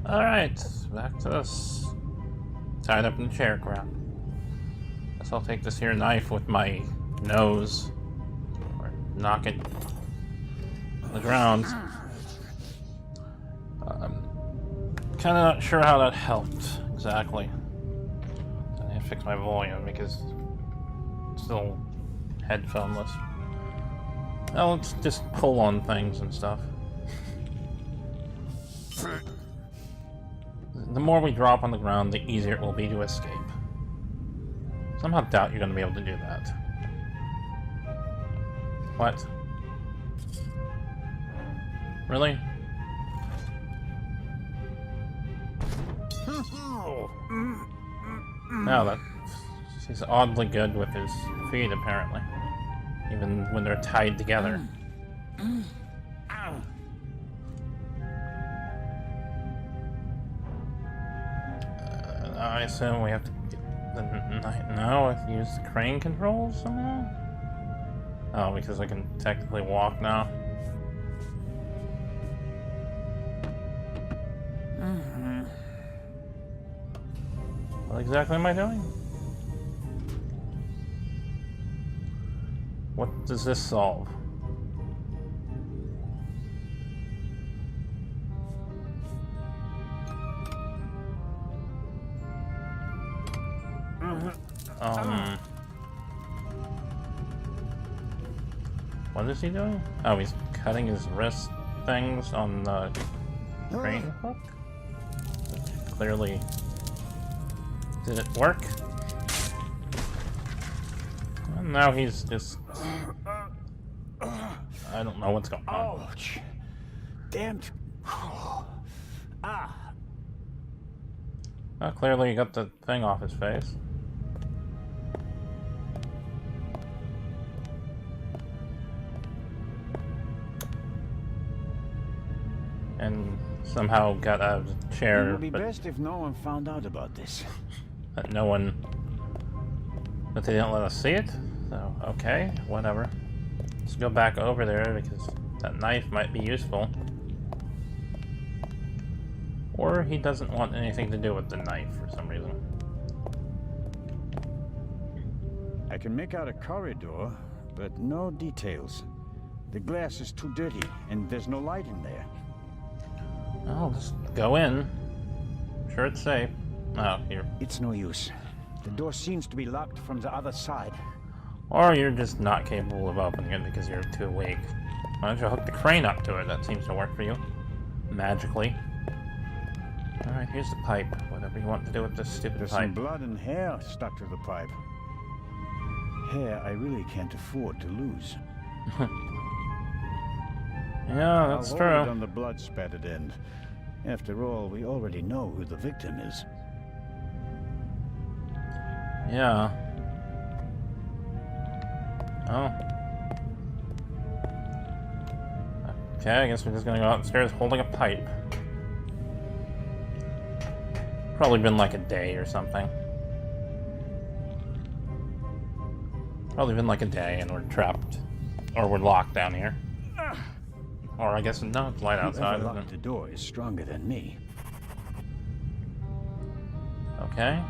Alright, back to this. Tied up in the chair crap. Guess I'll take this here knife with my nose. Or knock it on the ground. Kinda not sure how that helped, exactly. I need to fix my volume because it's still headphoneless. Well, let's just pull on things and stuff. The more we drop on the ground, the easier it will be to escape. Somehow doubt you're going to be able to do that. What? Really? No, that he's oddly good with his feet, apparently. Even when they're tied together. I assume we have to get the no, use the crane controls somehow? Oh, because I can technically walk now. What exactly am I doing? What does this solve? What is he doing? Oh, he's cutting his wrist things on the crane hook? Clearly. Did it work? And now he's just... I don't know what's going on. Ouch! Damn. Ah. Oh, clearly he got the thing off his face. And somehow got out of the chair. It would be best if no one found out about this. That no one... But they didn't let us see it? So, okay, whatever. Let's go back over there because that knife might be useful. Or he doesn't want anything to do with the knife for some reason. I can make out a corridor, but no details. The glass is too dirty, and there's no light in there. Oh, just go in. I'm sure it's safe. Oh, here. It's no use. The door seems to be locked from the other side. Or you're just not capable of opening it because you're too weak. Why don't you hook the crane up to it? That seems to work for you. Magically. Alright, here's the pipe. Whatever you want to do with this stupid There's pipe. some blood and hair stuck to the pipe. Hair I really can't afford to lose. Yeah, that's I'll true. hold it on the blood-spattered end. After all, we already know who the victim is. Yeah. Oh. Okay, I guess we're just gonna go upstairs holding a pipe. Probably been like a day or something. Probably been like a day and we're trapped. Or we're locked down here. Or I guess, no, it's light outside, Whoever isn't locked it? the door is stronger than me. Okay.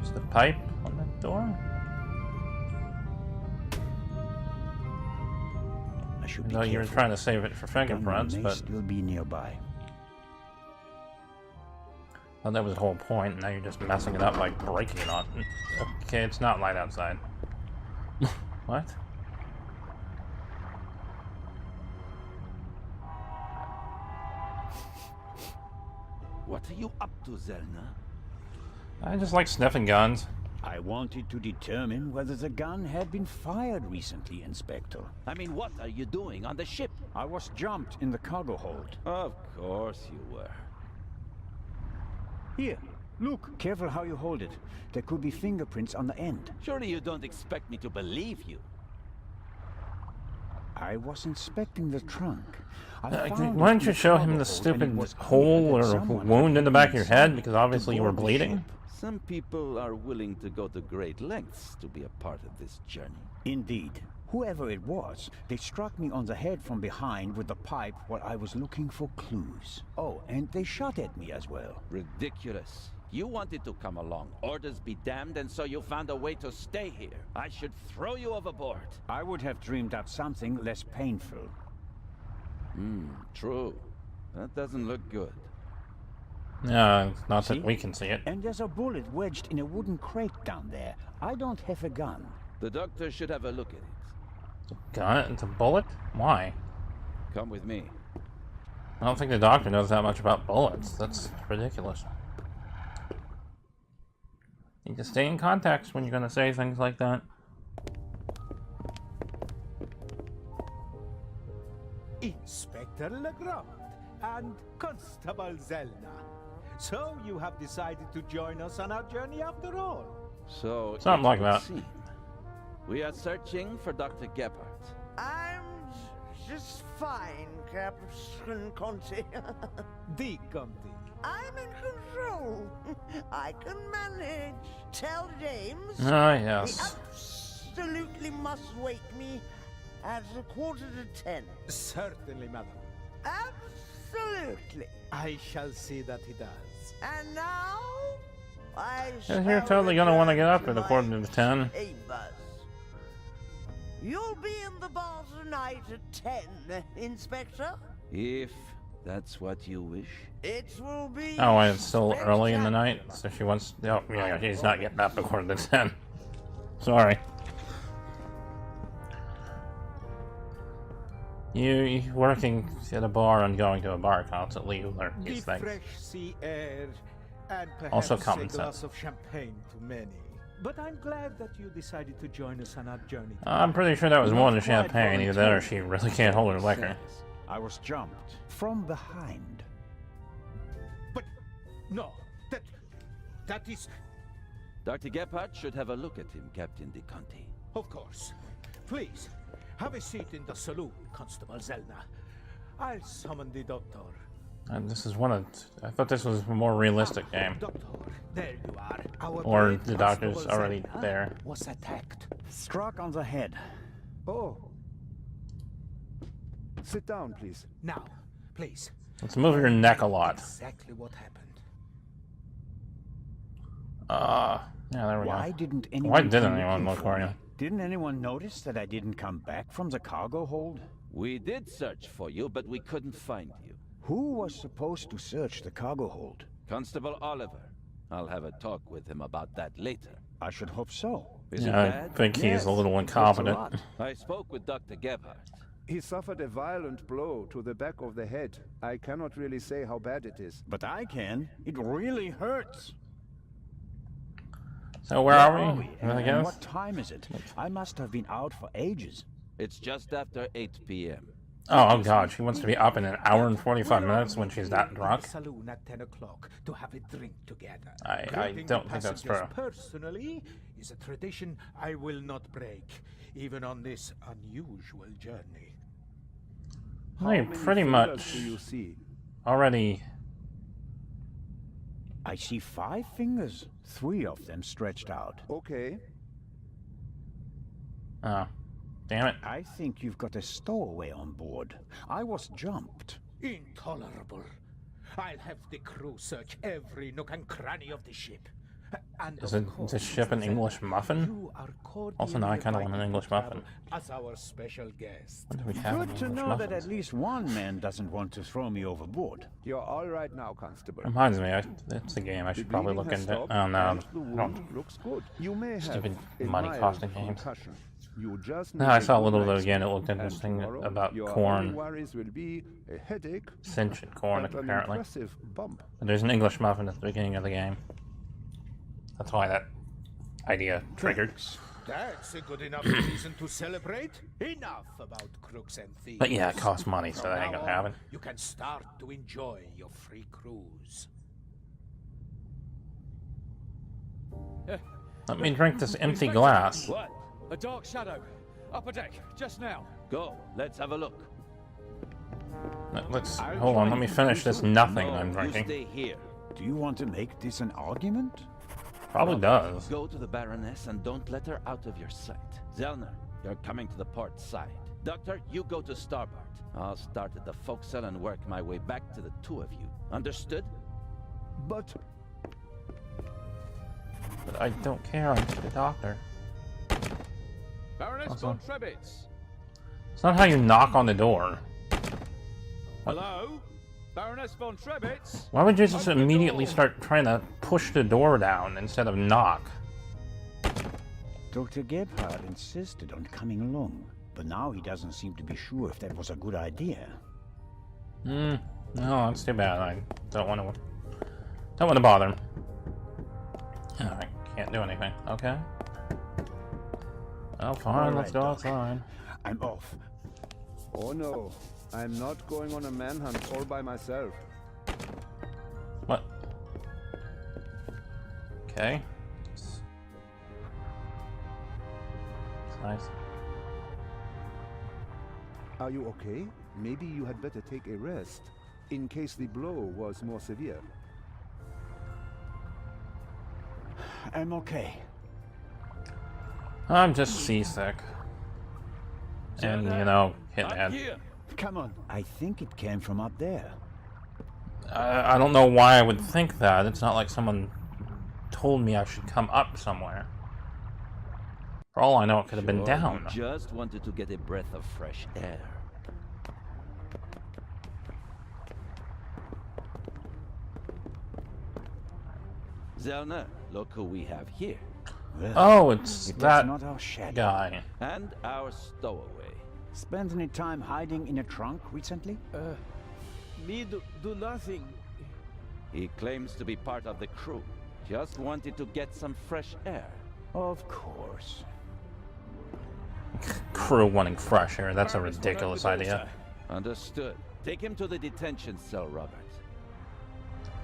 Use the pipe on the door. I should I be know you were careful. trying to save it for fingerprints, Gunman may but still be nearby. well, that was the whole point. And now you're just messing it up by breaking it on. Okay, it's not light outside. What? What are you up to, Zelna? I just like sniffing guns. I wanted to determine whether the gun had been fired recently, Inspector. I mean, what are you doing on the ship? I was jumped in the cargo hold. Of course you were. Here, look. Careful how you hold it. There could be fingerprints on the end. Surely you don't expect me to believe you. I was inspecting the trunk. Why don't you show him the stupid hole or wound in the back of your head? Because obviously you were bleeding. Some people are willing to go to great lengths to be a part of this journey. Indeed. Whoever it was, they struck me on the head from behind with the pipe while I was looking for clues. Oh, and they shot at me as well. Ridiculous. You wanted to come along. Orders be damned, and so you found a way to stay here. I should throw you overboard. I would have dreamed up something less painful. True. That doesn't look good. Yeah, not See? that we can see it. And there's a bullet wedged in a wooden crate down there. I don't have a gun. The doctor should have a look at it. Gun? It's a bullet? Why? Come with me. I don't think the doctor knows that much about bullets. That's ridiculous. You need to stay in context when you're going to say things like that. Inspector Legrand and Constable Zelna. So you have decided to join us on our journey after all? So, Something like it would that. seem. We are searching for Dr. Gebhardt. I'm just fine, Captain Conti. The Conti. I'm in control. I can manage. Tell James Ah, he yes. absolutely must wake me at 9:45. Certainly, madam. Absolutely. I shall see that he does. And now, I And you're totally going to want to get up at a quarter to 10. chambers. You'll be in the bar tonight at 10, Inspector. If that's what you wish. It will be. Oh, and it's still early in the night, so she wants... Oh, yeah, she's not getting up at quarter to 10. Sorry. You working at a bar and going to a bar constantly, you learn The these things. fresh sea air and Also perhaps common a glass sense. of champagne to many. But I'm glad that you decided to join us on our journey. I'm pretty sure that was more than Not quite champagne. Either that or she really can't hold her liquor. I was jumped from behind. But no, that is, Dr. Gebhardt should have a look at him, Captain De Conti. of course. Please, have a seat in the saloon, Constable Zelna. I'll summon the doctor. And this is one of... I thought this was a more realistic game. Doctor, there you are. Our Or brave the doctor's Constable already Zelna there. was attacked. Struck on the head. Oh. Sit down, please. Now, please. Let's move your neck a lot. Exactly what happened. Yeah, there we Why go. didn't anyone Why didn't come anyone looking look for you? me? Didn't anyone notice that I didn't come back from the cargo hold? We did search for you, but we couldn't find you. Who was supposed to search the cargo hold? Constable Oliver. I'll have a talk with him about that later. I should hope so. Is it Yeah, I bad? think he's Yes, a little hurts a incompetent. lot. I spoke with Dr. Gebhardt. He suffered a violent blow to the back of the head. I cannot really say how bad it is. But I can. It really hurts. So where are we? I And guess. what time is it? I must have been out for ages. It's just after 8 p.m. Oh god, she wants to be up in an hour and 45 minutes when she's that In drunk? the saloon at 10 o'clock to have a drink together. I Greeting don't the think that's passengers true. Personally, is a tradition I will not break, even on this unusual journey. How I many pretty fingers much do you see? already... I see 5 fingers, 3 of them stretched out. Okay. Oh, damn it. I think you've got a stowaway on board. I was jumped. Intolerable. I'll have the crew search every nook and cranny of the ship. And Is of it course, this ship an Mr. English Zelda, muffin? you are Also, now I kinda want an cordially English invited to muffin. travel as our special guest. When do we have Good any to English know that muffins? at least one man doesn't want to throw me overboard. You're all right now, Constable. Reminds me, it's a game I The should probably bleeding look has into. stopped Oh no, and the I wound don't. looks good. You may have Stupid a money mild costing games. concussion. You just No, need I saw a good little bit night's again. It sleep. looked And interesting tomorrow, about your corn. only worries will be a headache Cinched corn, and an apparently. impressive bump. But there's an English muffin at the beginning of the game. That's why that idea triggered. That's a good enough reason to celebrate. Enough about crooks and thieves. But yeah, it costs money, so From that ain't now gonna on, happen. You can start to enjoy your free cruise. Let me drink this empty glass. What? A dark shadow. Upper deck, just now. Go. Let's have a look. Let's hold on. Let me finish this nothing No, I'm you drinking. stay here. Do you want to make this an argument? Probably does. Go to the Baroness and don't let her out of your sight. Zellner, You're coming to the port side. Doctor, you go to starboard. I'll start at the forecastle and work my way back to the two of you. Understood? But But I don't care, I'm just a doctor. Baroness Also- von Trebitz. It's not how you knock on the door. Hello? Baroness von Trebitz? Why would you just Open the immediately door. start trying to push the door down instead of knock? Dr. Gebhard insisted on coming along. But now he doesn't seem to be sure if that was a good idea. No, that's too bad. I don't want to bother him. Oh, I can't do anything. Okay. Oh, fine. Let's go outside. I'm off. Oh no, I'm not going on a manhunt all by myself. What? Okay. It's nice. Are you okay? Maybe you had better take a rest, in case the blow was more severe. I'm okay. I'm just seasick. And, you know, hit Up head. here. Come on. I think it came from up there. I don't know why I would think that. It's not like someone told me I should come up somewhere. For all I know, it could have been Sure, down. you just wanted to get a breath of fresh air. Zellner, look who we have here. Well, Oh, it's it that was not our shadow. guy. And our stowaway. Spent any time hiding in a trunk recently? Me do nothing. He claims to be part of the crew. Just wanted to get some fresh air. Of course. Crew wanting fresh air. That's a Baroness von ridiculous Trebitz, idea. sir. Understood. Take him to the detention cell, Robert.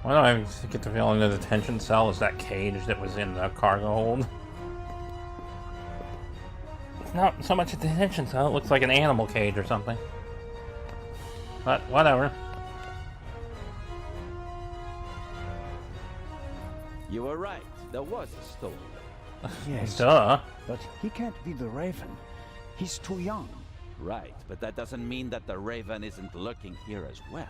Why do I get the feeling the detention cell is that cage that was in the cargo hold? It's not so much a detention cell, it looks like an animal cage or something. But, whatever. You were right. There was a stowaway. Yes. Duh. But he can't be the Raven. He's too young. Right, but that doesn't mean that the Raven isn't lurking here as well.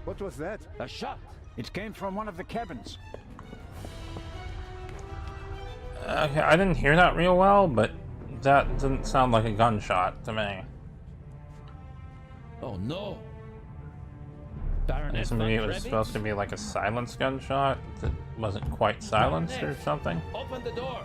What was that? A shot! It came from one of the cabins. Okay, I didn't hear that real well, but that didn't sound like a gunshot to me. Oh no! I Baroness guess maybe it von was Trebitz? supposed to be like a silenced gunshot that wasn't quite silenced or Baroness, something. Open the door!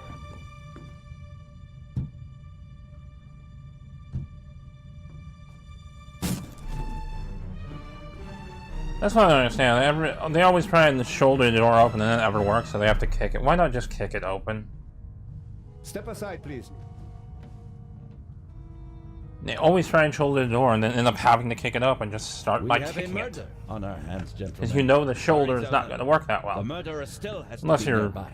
That's what I don't understand. They always try and shoulder the door open and it never works, so they have to kick it. Why not just kick it open? Step aside, please. They always try and shoulder the door and then end up having to kick it up and just start We by have a kicking it. murder on our hands, gentlemen. Because you know the shoulder is Sorry, not Zellner. going to work that well. The murderer still has Unless to be you're- nearby.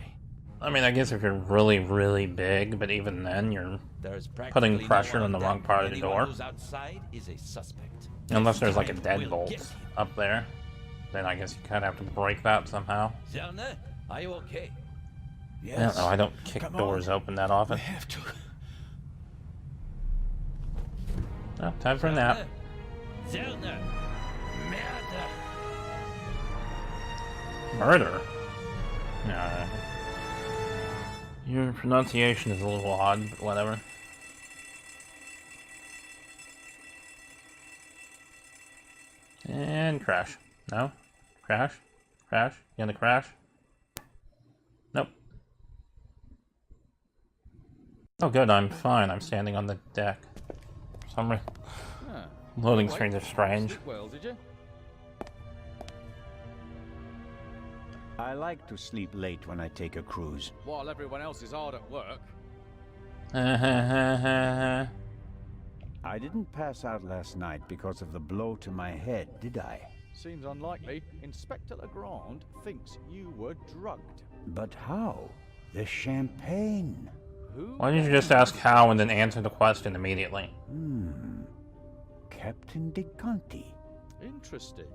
I mean, I guess if you're really, really big, but even then, you're... There's putting practically no pressure one on the deck. wrong part of the Anyone door. who's outside is a suspect. Unless there's like a Time will deadbolt get him. up there. Then I guess you kind of have to break that somehow. Zellner, are you okay? I don't know, I don't kick Come doors on. open that often. I have to. Oh, time for a nap. Zellner! Murder! Murder? No. Your pronunciation is a little odd, but whatever. And crash. No? Crash? Crash? You gonna crash? Nope. Oh good, I'm fine. I'm standing on the deck. For some reason. Ah, Loading wait. screens are strange. Sleep well, did you? I like to sleep late when I take a cruise. While everyone else is hard at work. I didn't pass out last night because of the blow to my head, did I? Seems unlikely. Inspector Legrand thinks you were drugged. But how? The champagne. Who? Why didn't you just ask how and then answer the question immediately? Captain De Conti. Interesting.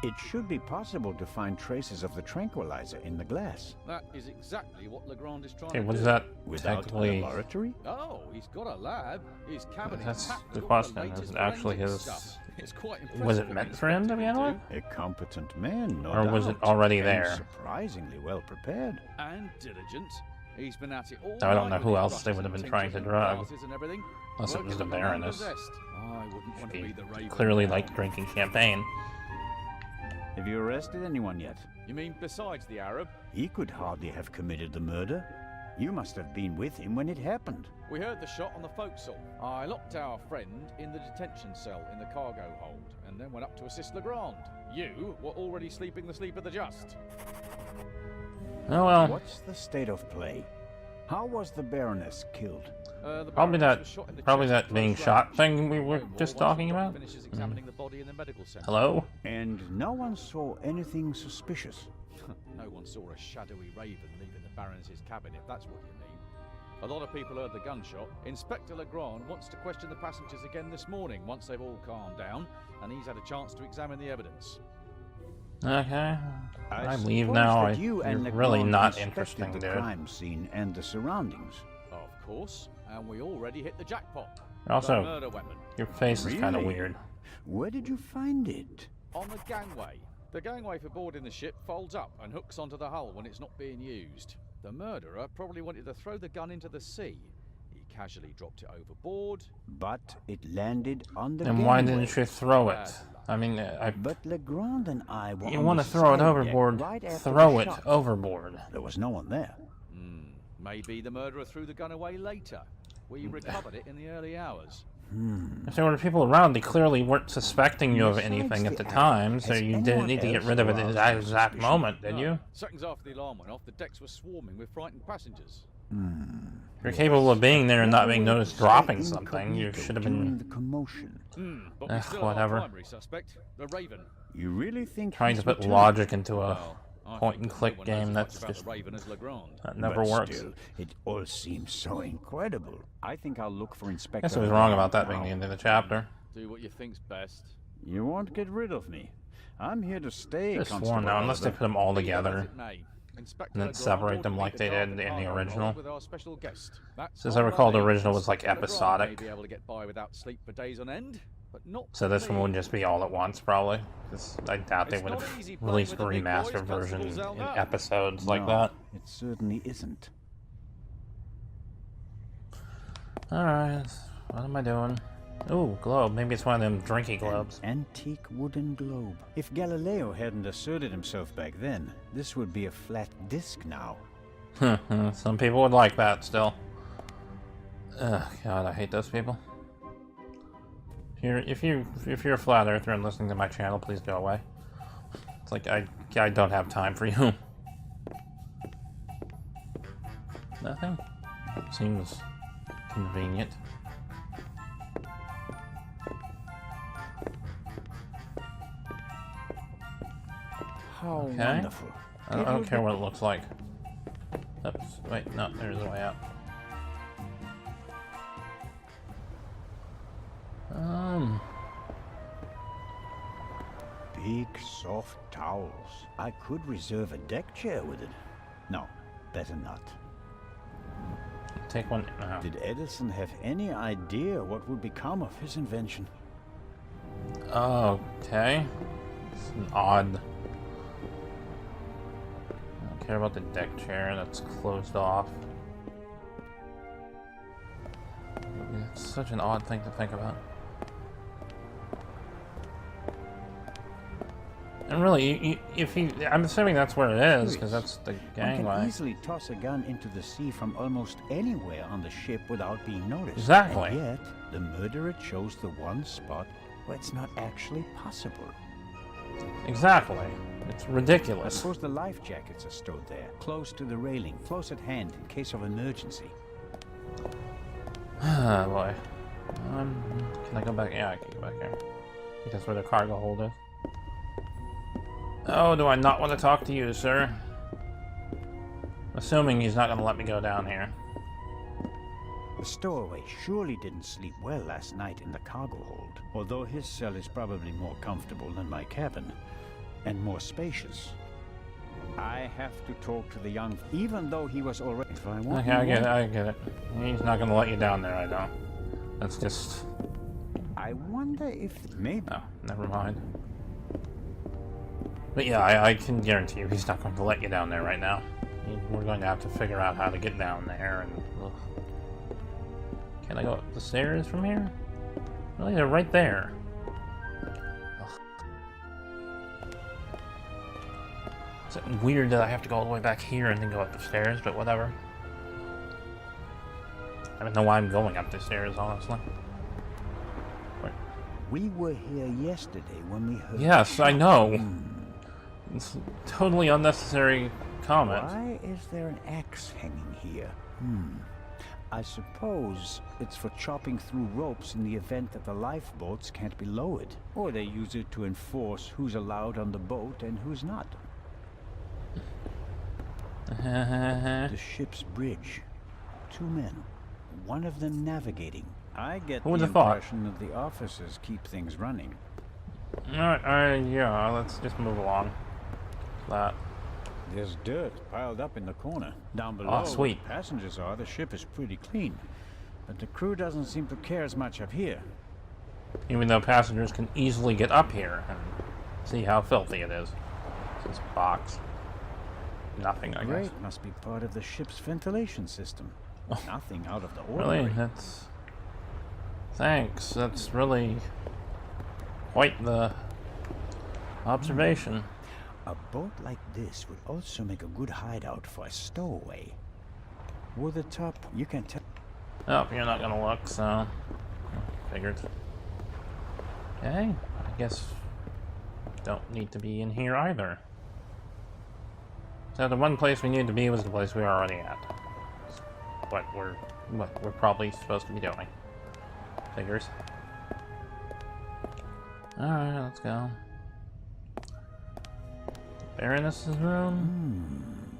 It should be possible to find traces of the tranquilizer in the glass. That is exactly what Legrand is trying Okay, to what do. is that Without a technically? laboratory? Oh, he's got a lab. His cabinet That's is packed the with all the question. Is latest it actually forensic his? stuff. It's quite Was it impressive meant what for him to the begin with? inspector A competent man, no Or doubt. was it already And there? surprisingly well prepared. can do. And diligent. He's been at it all I don't night know with who his else they brushes would have and been trying to tinctures and drug. glasses and everything. Unless it was Working the like a man Baroness. possessed. I wouldn't want to be the Raven Clearly now. liked drinking champagne. Have you arrested anyone yet? You mean besides the Arab? He could hardly have committed the murder. You must have been with him when it happened. We heard the shot on the forecastle. I locked our friend in the detention cell in the cargo hold, and then went up to assist Legrand. You were already sleeping the sleep of the just. Oh well. What's the state of play? How was the Baroness killed? The Probably Baroness that. was shot in the Probably chest that being close shot range. thing we were No more just once talking the doctor about. finishes examining the body in the medical center. Hello. And no one saw anything suspicious. No one saw a shadowy raven leaving the Baroness's cabin, if that's what you mean. A lot of people heard the gunshot. Inspector Legrand wants to question the passengers again this morning once they've all calmed down, and he's had a chance to examine the evidence. Okay. I leave suppose now. that you and You're really Legrand not inspected interesting, the dude. crime scene and the surroundings. Of course, and we already hit the jackpot. Also, the murder weapon. Your face is kind of Really? weird. Where did you find it? On the gangway. The gangway for boarding the ship folds up and hooks onto the hull when it's not being used. The murderer probably wanted to throw the gun into the sea. He casually dropped it overboard. But it landed on the And why gangway. didn't you throw it? I mean, But Legrand and I were you on want the to throw it side deck overboard? right after Throw the it shot. overboard. There was no one there. Maybe the murderer threw the gun away later. We recovered it in the early hours. If there were people around, they clearly weren't suspecting you of Besides anything at the the act, time, so has you anyone didn't need to get else rid of it at aroused that your exact suspicion? moment, did No. you? Seconds after the alarm went off, the decks were swarming with frightened passengers. If you're capable of being there and not being noticed dropping something, you Incognito should have during been the commotion. But we Ugh, still whatever. have our primary suspect, the Raven. You really think trying he's to put returned? logic into a Well, I point think and that click no one knows game. as That's much about just the Raven as Legrand. that never But works. Still, it all seems so incredible. I think I'll look for Inspector. Guess I was wrong about that now. being the end of the chapter. Do what you think's best. You won't get rid of me. I'm here to stay. Just Constable sworn now, unless they Oliver. put them all Be that as together. it may, Inspector and then Legrand separate them ordered me like to they guard did the in the cargo hold original. with our special guest. That's Since I all recall, the need. original was like Inspector Legrand episodic. may be able to get by without sleep for days on end, but not So this one me. would just be all at once, probably. 'Cause I doubt they It's would not have easy playing released with a the big boys, remastered version Constable in Zelda. episodes like No, that. It certainly isn't. Alright, what am I doing? Ooh, globe. Maybe it's one of them drinky globes. An antique wooden globe. If Galileo hadn't asserted himself back then, this would be a flat disc now. Some people would like that still. Ugh, God, I hate those people. If you're a flat earther and listening to my channel, please go away. It's like I don't have time for you. Nothing? Seems convenient. How Okay. wonderful. I don't care what it looks like. Oops, wait, no, there's a way out. Big, soft towels. I could reserve a deck chair with it. No, better not. Take one. No. Did Edison have any idea what would become of his invention? Okay. It's an odd. I don't care about the deck chair that's closed off. It's such an odd thing to think about. And really, I'm assuming that's where it is, because that's the One gangway. can easily toss a gun into the sea from almost anywhere on the ship without being noticed. Exactly. And yet, the murderer chose the one spot where it's not actually possible. Exactly. It's I ridiculous. suppose the life jackets are stowed there, close to the railing, close at hand in case of emergency. Ah, boy. Can I go back? Yeah, I can go back here. I think that's where the cargo hold is. Oh, do I not want to talk to you, sir? Assuming he's not going to let me go down here. The stowaway surely didn't sleep well last night in the cargo hold, although his cell is probably more comfortable than my cabin. and more spacious. I have to talk to the young, even though he was already. If I want Okay, I get it. He's not gonna let you down there, I know. That's just... I wonder if maybe. Oh, never mind. But yeah, I can guarantee you he's not going to let you down there right now. We're going to have to figure out how to get down there, and... Ugh. Can I go up the stairs from here? Really? They're right there. Ugh. It's weird that I have to go all the way back here and then go up the stairs, but whatever. I don't know why I'm going up the stairs, honestly. Wait. We were here yesterday when we heard. Yes, I know. It's totally unnecessary comment. Why is there an axe hanging here? I suppose it's for chopping through ropes in the event that the lifeboats can't be lowered. Or they use it to enforce who's allowed on the boat and who's not. The ship's bridge. 2 men. One of them navigating. I get the impression that the officers keep things running. Alright, yeah, let's just move along. That. There's dirt piled up in the corner. Down below, Oh, sweet. where passengers are, the ship is pretty clean. But the crew doesn't seem to care as much up here. Even though passengers can easily get up here and see how filthy it is. It's a box. Nothing, I guess. Great, must be part of the ship's ventilation system. Nothing out of the ordinary. Really? That's... Thanks. That's really quite the observation. A boat like this would also make a good hideout for a stowaway. With the top, you can tell. Oh, you're not gonna look, so... Figured. Okay, I guess... Don't need to be in here either. So the one place we needed to be was the place we were already at. What we're probably supposed to be doing. Figures. Alright, let's go. Baroness's room?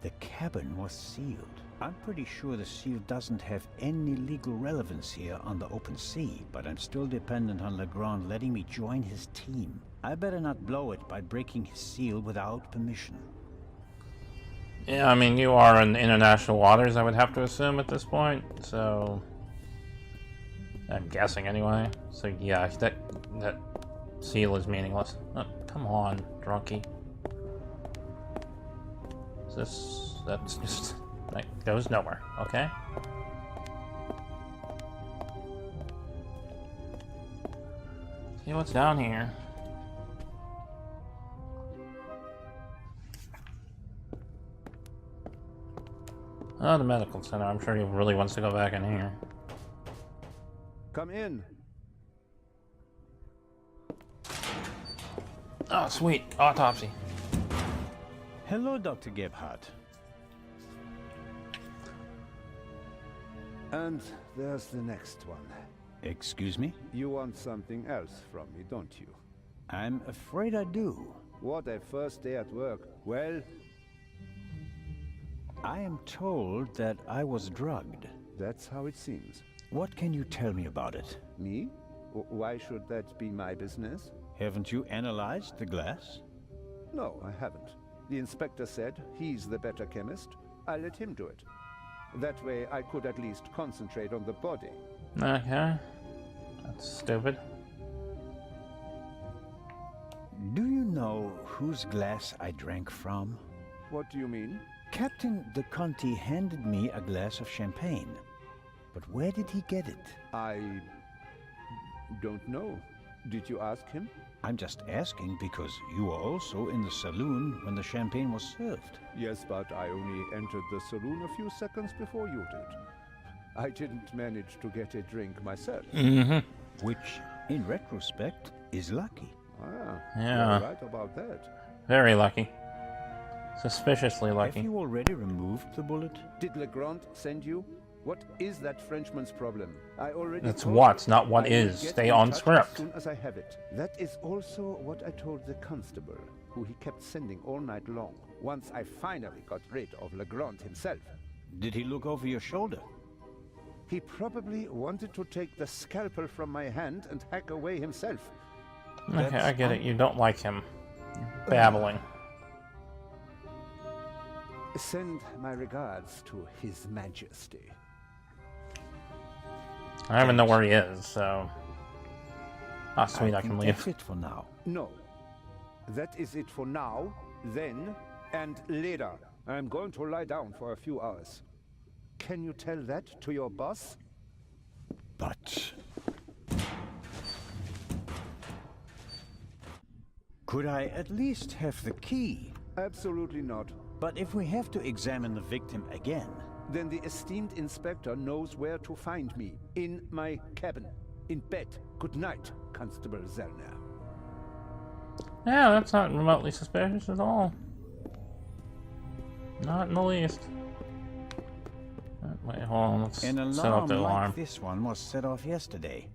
The cabin was sealed. I'm pretty sure the seal doesn't have any legal relevance here on the open sea, but I'm still dependent on Legrand letting me join his team. I better not blow it by breaking his seal without permission. Yeah, I mean, you are in international waters, I would have to assume at this point, so... I'm guessing anyway. So yeah, that seal is meaningless. Oh, come on, drunkie. That's just... That goes nowhere, okay? See what's down here. Oh, the medical center. I'm sure he really wants to go back in here. Come in. Oh, sweet. Autopsy. Hello, Dr. Gebhardt. And there's the next one. Excuse me? You want something else from me, don't you? I'm afraid I do. What a first day at work. Well, I am told that I was drugged. that's how it seems. What can you tell me about it? Me? Why should that be my business? Haven't you analyzed the glass? No, I haven't. The inspector said he's the better chemist. I'll let him do it. That way I could at least concentrate on the body. Okay. That's stupid. Do you know whose glass I drank from? What do you mean? Captain de Conti handed me a glass of champagne. But where did he get it? I don't know. Did you ask him? I'm just asking because you were also in the saloon when the champagne was served. Yes, but I only entered the saloon a few seconds before you did. I didn't manage to get a drink myself. Mm-hmm. Which, in retrospect, is lucky. Ah, Yeah. you're right about that. Very lucky. Suspiciously lucky. Have you already removed the bullet? Did Legrand send you? What is that Frenchman's problem? I already That's told what, you. not what I will is. get Stay in on touch script. As soon as I have it. That is also what I told the constable, who he kept sending all night long. Once I finally got rid of Legrand himself. Did he look over your shoulder? He probably wanted to take the scalpel from my hand and hack away himself. Okay, I get it. You don't like him. babbling. Send my regards to His Majesty. I don't even know where he is, so... Ah, sweet, I can think leave. that's it for now. No. That is it for now, then, and later. I'm going to lie down for a few hours. Can you tell that to your boss? But... could I at least have the key? Absolutely not. But if we have to examine the victim again... Then the esteemed inspector knows where to find me. In my cabin. In bed. Good night, Constable Zellner. Yeah, that's not remotely suspicious at all. Not in the least. Wait, hold on, let's An set off the alarm alarm. like this one was set off yesterday.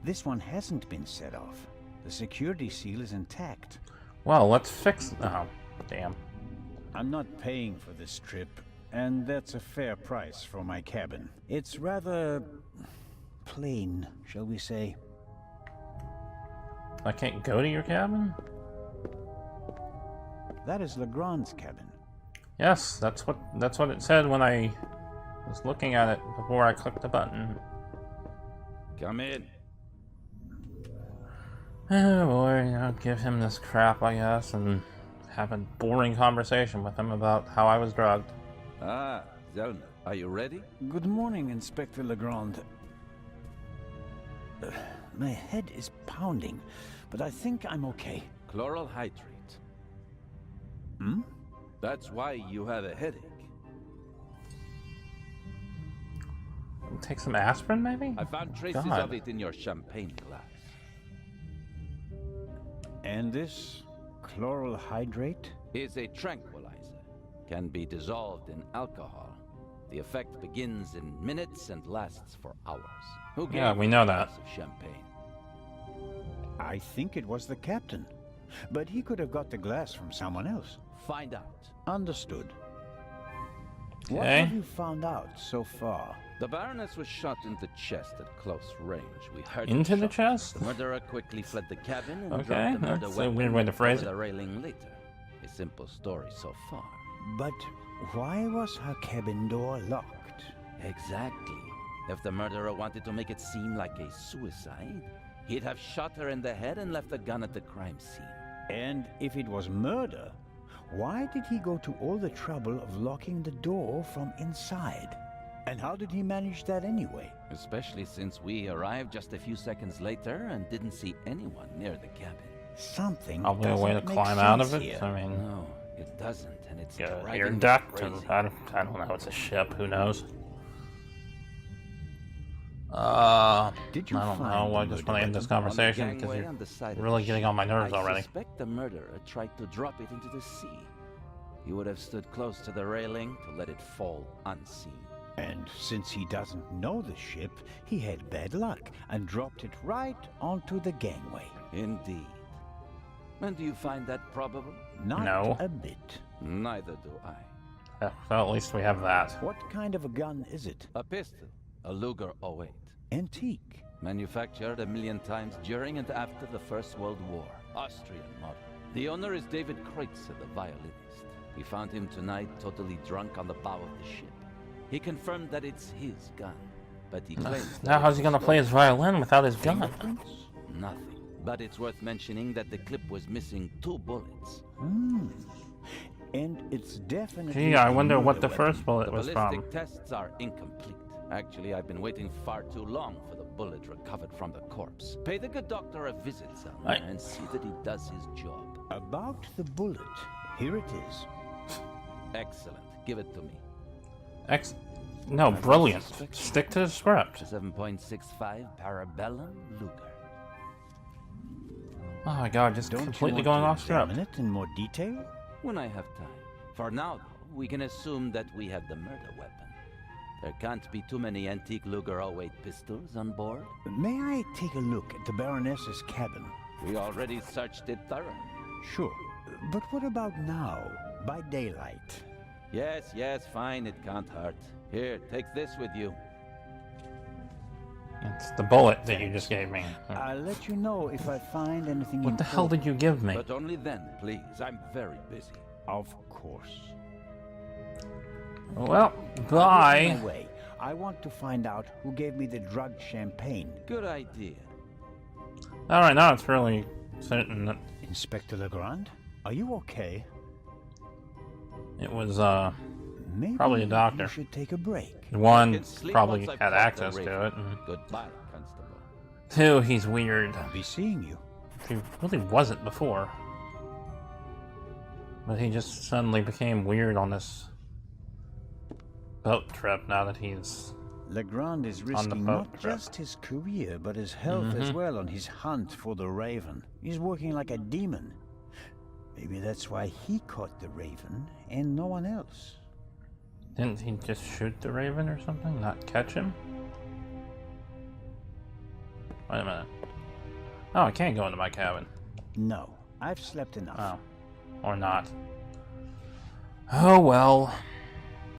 This one hasn't been set off. The security seal is intact. Well, let's fix... Oh, damn. I'm not paying for this trip, and that's a fair price for my cabin. It's rather... plain, shall we say. I can't go to your cabin? That is Legrand's cabin. Yes, that's what it said when I was looking at it before I clicked the button. Come in. Oh boy, I'll give him this crap, I guess, and have a boring conversation with him about how I was drugged. Ah, Zellner, are you ready? Good morning, Inspector Legrand. My head is pounding, but I think I'm okay. Chloral hydrate. Hmm? That's why you have a headache. Take some aspirin, maybe? I found traces God. of it in your champagne glass. And this chloral hydrate? Is a tranquilizer. Can be dissolved in alcohol. The effect begins in minutes and lasts for hours. Who gave Yeah, we you know a that. glass of champagne? I think it was the captain. But he could have got the glass from someone else. Find out. Understood. What Okay. have you found out so far? The Baroness was shot in the chest at close range. We heard Into the shots. chest? The murderer quickly fled the cabin and Okay, dropped the murder that's a weapon weird way to phrase over it. the railing later. A simple story so far. But why was her cabin door locked? Exactly. If the murderer wanted to make it seem like a suicide, he'd have shot her in the head and left the gun at the crime scene. And if it was murder, why did he go to all the trouble of locking the door from inside? And how did he manage that anyway? Especially since we arrived just a few seconds later and didn't see anyone near the cabin. Something Probably a way to doesn't make climb out of sense it. here. I mean, No, it doesn't, and it's air driving me duct, or crazy. I don't know. It's a ship. Who knows? I Did you don't find know. I the just want to end this On the conversation because gangway you're on the side of really the getting ship, on my nerves I already. suspect the murderer tried to drop it into the sea. He would have stood close to the railing to let it fall unseen. And since he doesn't know the ship, he had bad luck and dropped it right onto the gangway. Indeed. And do you find that probable? Not No. a bit. Neither do I. Yeah, well, at least we have that. What kind of a gun is it? A pistol, a Luger 08. Antique. Manufactured 1,000,000 times during and after the First World War. Austrian model. The owner is David Kreutzer, the violinist. We found him tonight totally drunk on the bow of the ship. He confirmed that it's his gun, but he claims that Now, how's he it gonna was play his violin without his gun? Fingerprints? stolen. Nothing. But it's worth mentioning that the clip was missing 2 bullets. And it's definitely... Gee, I a wonder what murder the weapon. first bullet The was ballistic from. tests are incomplete. Actually, I've been waiting far too long for the bullet recovered from the corpse. Pay the good doctor a visit, Zellner, and see that he does his job. About the bullet, here it is. Excellent. Give it to me. No, brilliant. Stick to the script. 7.65 Parabellum Luger. Oh my god, just Don't completely you going want off to examine script. it in more detail? When I have time. For now, though, we can assume that we have the murder weapon. There can't be too many antique Luger 08 pistols on board. May I take a look at the Baroness's cabin? We already searched it thoroughly. Sure. But what about now, by daylight? Yes, fine, it can't hurt. Here, take this with you. It's the bullet that you just gave me. I'll let you know if I find anything What the hell did you give me? But only then, please. I'm very busy. Of course. Well, On bye. my way. I want to find out who gave me the drugged champagne. Good idea. Alright, now it's really certain that Inspector Legrand? Are you okay? it was, Maybe probably a doctor. you should take a break. one, Can sleep probably once I've had caught the access to Raven. it, and Goodbye, Constable. two, he's weird. I'll be seeing you. He really wasn't before. But he just suddenly became weird on this boat trip now that he's... Legrand is On the risking boat not trip. just his career, but his health as well on his hunt for the Raven. He's working like a demon. Maybe that's why he caught the Raven and no one else. Didn't he just shoot the Raven or something? Not catch him? Wait a minute. Oh, I can't go into my cabin. No, I've slept enough. Oh. Or not. Oh well.